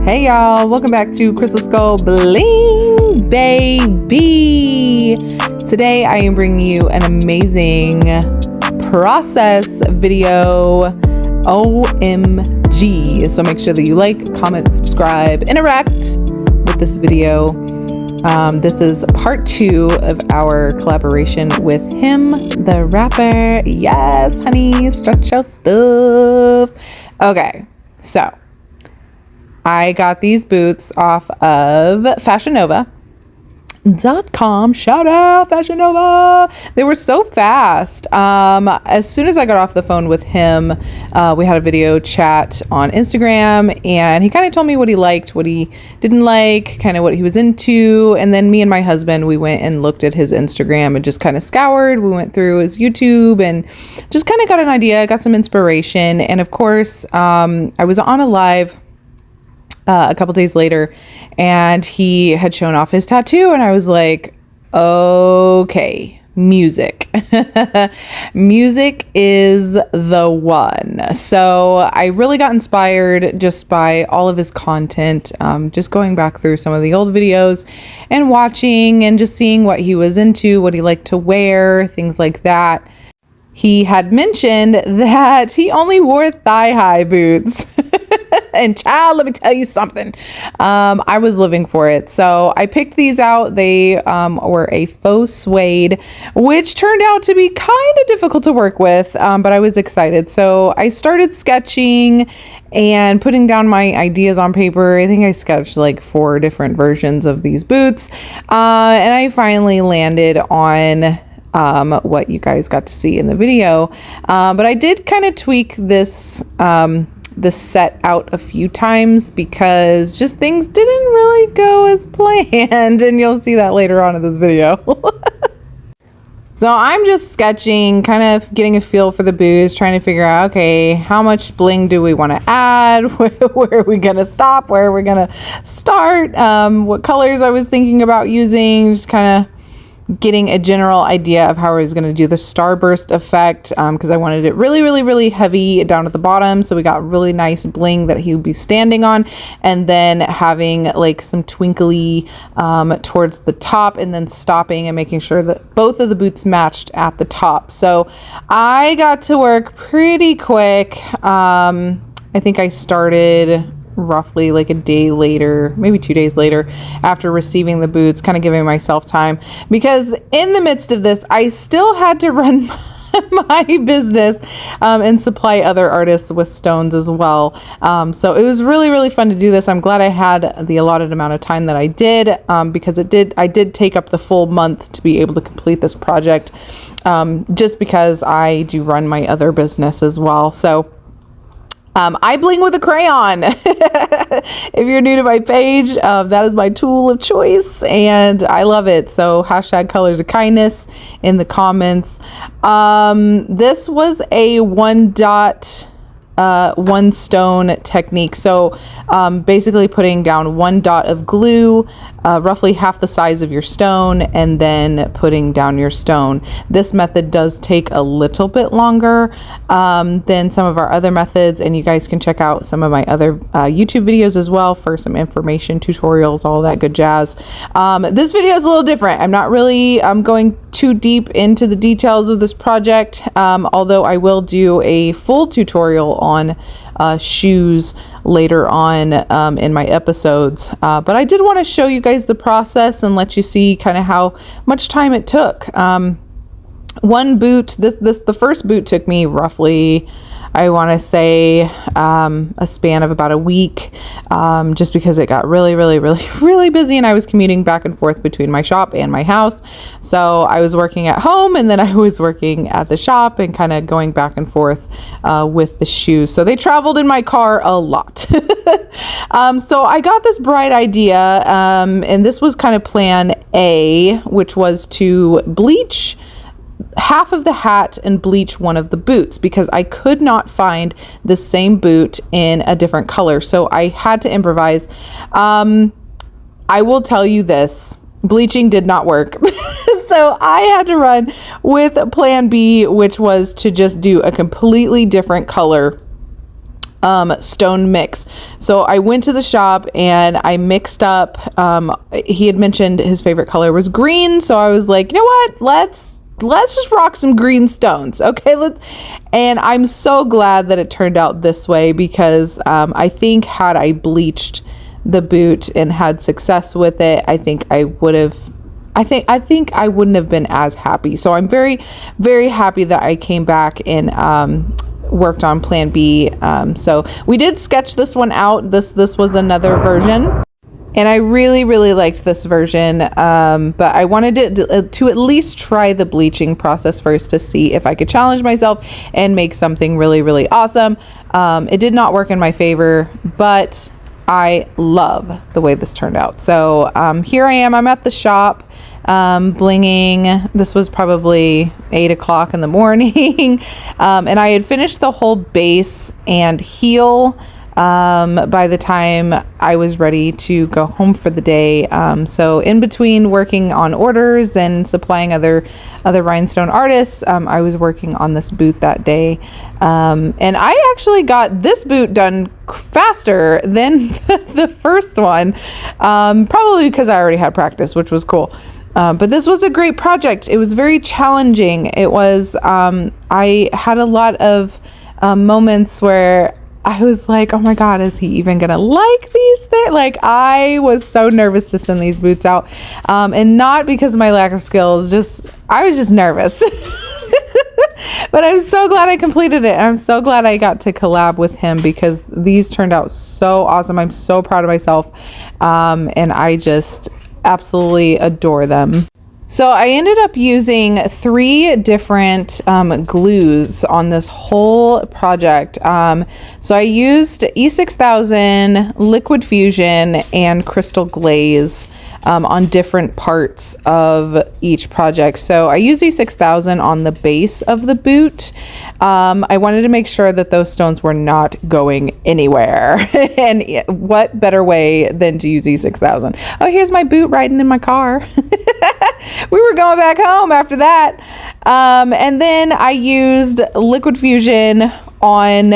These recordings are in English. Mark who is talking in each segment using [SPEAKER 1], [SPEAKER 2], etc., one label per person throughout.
[SPEAKER 1] Hey y'all, welcome back to Crystal Skull Bling baby. Today I am bringing you an amazing process video. OMG. So make sure that you like, comment, subscribe, interact with this video. This is part 2 of our collaboration with HYM the Rapper. Yes, honey, stretch your stuff. Okay, so I got these boots off of FashionNova.com. Shout out Fashion Nova. They were so fast. As soon as I got off the phone with him, we had a video chat on Instagram, and he kind of told me what he liked, what he didn't like, kind of what he was into. And then me and my husband, we went and looked at his Instagram and just kind of scoured. We went through his YouTube and just kind of got an idea, got some inspiration. And of course, I was on a live a couple days later, and he had shown off his tattoo, and I was like, okay, music. Music is the one. So I really got inspired just by all of his content, just going back through some of the old videos and watching and just seeing what he was into, what he liked to wear, things like that. He had mentioned that he only wore thigh-high boots. And child, let me tell you something. I was living for it. So I picked these out. They were a faux suede, which turned out to be kind of difficult to work with, but I was excited. So I started sketching and putting down my ideas on paper. I think I sketched like 4 different versions of these boots. And I finally landed on what you guys got to see in the video. But I did kind of tweak this set out a few times because just things didn't really go as planned, and you'll see that later on in this video. So I'm just sketching, kind of getting a feel for the boots, trying to figure out, okay, how much bling do we want to add? Where are we going to stop? Where are we going to start? What colors I was thinking about using, just kind of getting a general idea of how I was going to do the starburst effect, because I wanted it really, really, really heavy down at the bottom. So we got really nice bling that he would be standing on, and then having like some twinkly towards the top, and then stopping and making sure that both of the boots matched at the top. So I got to work pretty quick. I think I started roughly like a day later, maybe 2 days later, after receiving the boots, kind of giving myself time, because in the midst of this, I still had to run my business and supply other artists with stones as well. So it was really, really fun to do this. I'm glad I had the allotted amount of time that I did, because I did take up the full month to be able to complete this project, just because I do run my other business as well. So I bling with a crayon. If you're new to my page, that is my tool of choice, and I love it. So hashtag colors of kindness in the comments. This was a one stone technique. So basically putting down 1 dot of glue, roughly half the size of your stone, and then putting down your stone. This method does take a little bit longer than some of our other methods, and you guys can check out some of my other YouTube videos as well for some information, tutorials, all that good jazz. This video is a little different. I'm not really going too deep into the details of this project, although I will do a full tutorial on shoes later on in my episodes, but I did want to show you guys the process and let you see kind of how much time it took. One boot, the first boot took me roughly, I want to say, a span of about a week, just because it got really, really, really, really busy, and I was commuting back and forth between my shop and my house. So I was working at home, and then I was working at the shop, and kind of going back and forth with the shoes. So they traveled in my car a lot. So I got this bright idea, and this was kind of plan A, which was to bleach half of the hat and bleach one of the boots, because I could not find the same boot in a different color. So I had to improvise. I will tell you this, bleaching did not work. So I had to run with plan B, which was to just do a completely different color stone mix. So I went to the shop and I mixed up, he had mentioned his favorite color was green. So I was like, you know what, let's just rock some green stones. Okay. And I'm so glad that it turned out this way, because, I think had I bleached the boot and had success with it, I think I wouldn't have been as happy. So I'm very, very happy that I came back and, worked on plan B. So we did sketch this one out. This was another version, and I really, really liked this version. But I wanted to at least try the bleaching process first to see if I could challenge myself and make something really, really awesome. It did not work in my favor, but I love the way this turned out. So here I am. I'm at the shop, blinging. This was probably 8 o'clock in the morning. And I had finished the whole base and heel by the time I was ready to go home for the day. So in between working on orders and supplying other rhinestone artists, I was working on this boot that day. And I actually got this boot done faster than the first one, probably because I already had practice, which was cool. But this was a great project. It was very challenging. It was, I had a lot of moments where I was like, oh my God, is he even gonna like these things? Like, I was so nervous to send these boots out. And not because of my lack of skills, I was just nervous. But I'm so glad I completed it. I'm so glad I got to collab with him, because these turned out so awesome. I'm so proud of myself. And I just absolutely adore them. So I ended up using 3 different glues on this whole project. So I used E6000, Liquid Fusion, and Crystal Glaze on different parts of each project. So I used E6000 on the base of the boot. I wanted to make sure that those stones were not going anywhere. And what better way than to use E6000? Oh, here's my boot riding in my car. We were going back home after that. And then I used Liquid Fusion on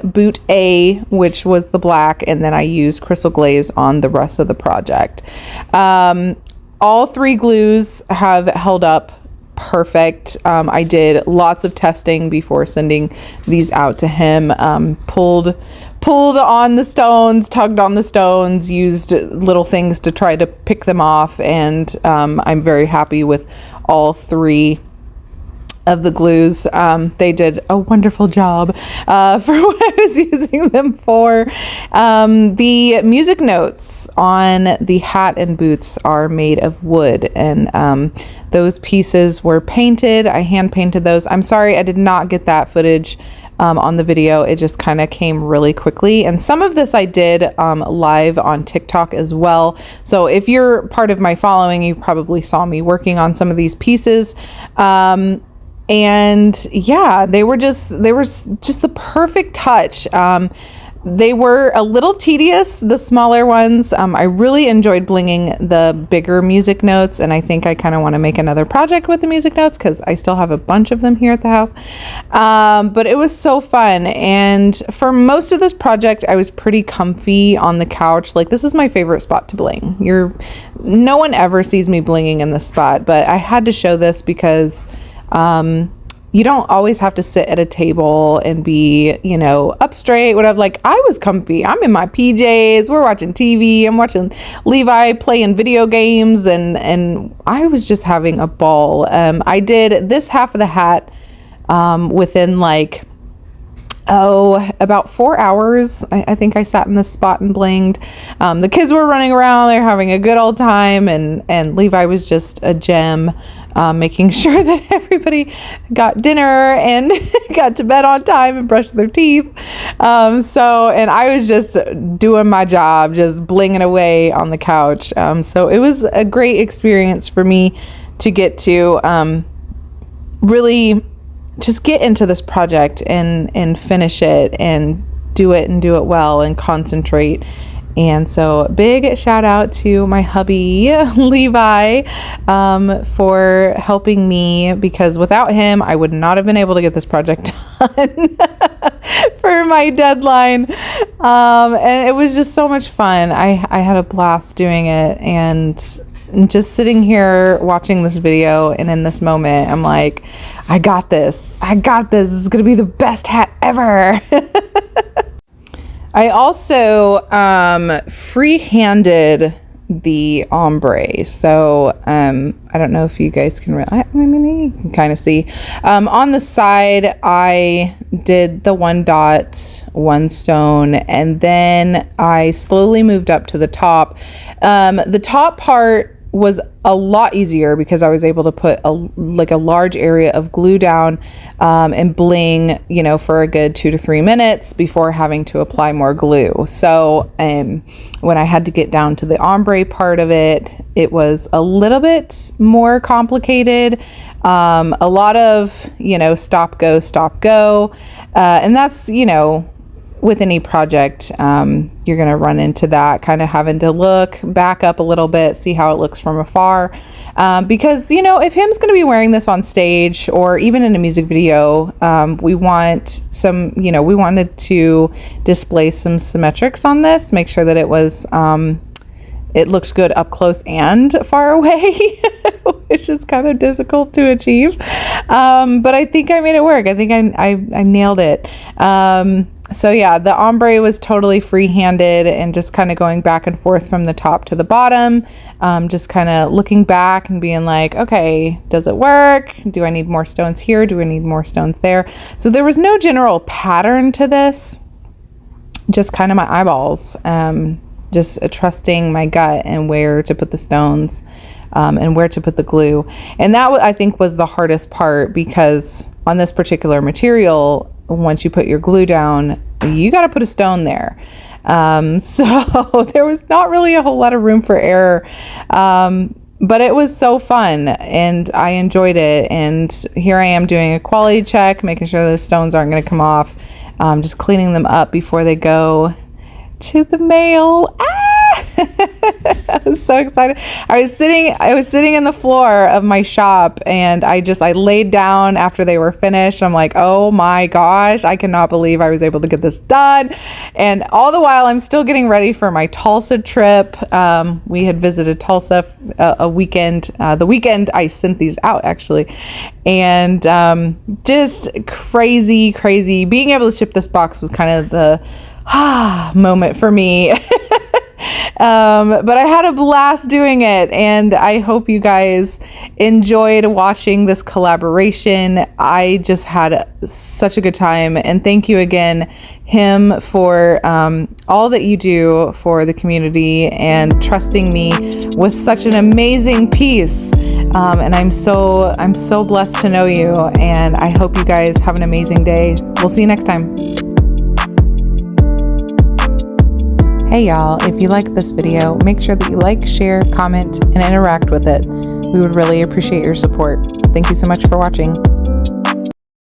[SPEAKER 1] boot A, which was the black, and then I used Crystal Glaze on the rest of the project. All 3 glues have held up perfect. I did lots of testing before sending these out to him. Pulled on the stones, tugged on the stones, used little things to try to pick them off, and I'm very happy with all 3 of the glues. They did a wonderful job for what I was using them for. The music notes on the hat and boots are made of wood, and those pieces were painted. I hand painted those. I'm sorry I did not get that footage on the video. It just kind of came really quickly, and some of this I did live on TikTok as well. So if you're part of my following, you probably saw me working on some of these pieces. And yeah, they were just the perfect touch. They were a little tedious, the smaller ones. I really enjoyed blinging the bigger music notes, and I think I kind of want to make another project with the music notes, because I still have a bunch of them here at the house. But it was so fun, and for most of this project, I was pretty comfy on the couch. Like, this is my favorite spot to bling. No one ever sees me blinging in this spot, but I had to show this because you don't always have to sit at a table and be, up straight, whatever. Like, I was comfy. I'm in my PJs. We're watching TV. I'm watching Levi playing video games, and I was just having a ball. I did this half of the hat within about 4 hours. I think I sat in this spot and blinged. The kids were running around. They're having a good old time, and Levi was just a gem. Making sure that everybody got dinner and got to bed on time and brushed their teeth. And I was just doing my job, just blinging away on the couch. So it was a great experience for me to get to really just get into this project and finish it and do it well and concentrate And so big shout out to my hubby, Levi, for helping me, because without him, I would not have been able to get this project done for my deadline. And it was just so much fun. I had a blast doing it, and just sitting here watching this video, and in this moment, I'm like, I got this. This is going to be the best hat ever. I also free-handed the ombre. So I don't know if you guys can I mean, you can kind of see on the side I did the 1 dot, 1 stone, and then I slowly moved up to the top. The top part was a lot easier because I was able to put a large area of glue down and bling, you know, for a good 2 to 3 minutes before having to apply more glue. So when I had to get down to the ombre part of it, it was a little bit more complicated. A lot of, you know, stop, go, and that's, you know, with any project, you're going to run into that, kind of having to look back up a little bit, see how it looks from afar. Because, you know, if him's going to be wearing this on stage or even in a music video, we want some, you know, we wanted to display some symmetrics on this, make sure that it was, it looked good up close and far away, which is kind of difficult to achieve. But I think I made it work. I think I nailed it. So yeah, the ombre was totally free-handed and just kind of going back and forth from the top to the bottom, just kind of looking back and being like, okay, does it work? Do I need more stones here? Do I need more stones there? So there was no general pattern to this, just kind of my eyeballs, just trusting my gut and where to put the stones and where to put the glue. And that I think was the hardest part, because on this particular material, once you put your glue down, you got to put a stone there. So there was not really a whole lot of room for error. But it was so fun and I enjoyed it. And here I am doing a quality check, making sure those stones aren't going to come off, just cleaning them up before they go to the mail. I was so excited. I was sitting in the floor of my shop, and I laid down after they were finished. I'm like, oh my gosh, I cannot believe I was able to get this done. And all the while I'm still getting ready for my Tulsa trip. We had visited Tulsa a weekend, the weekend I sent these out actually. And just crazy. Being able to ship this box was kind of the moment for me. But I had a blast doing it, and I hope you guys enjoyed watching this collaboration. I just had such a good time, and thank you again, HYM, for all that you do for the community and trusting me with such an amazing piece. And I'm so blessed to know you, and I hope you guys have an amazing day. We'll see you next time. Hey y'all, if you liked this video, make sure that you like, share, comment, and interact with it. We would really appreciate your support. Thank you so much for watching.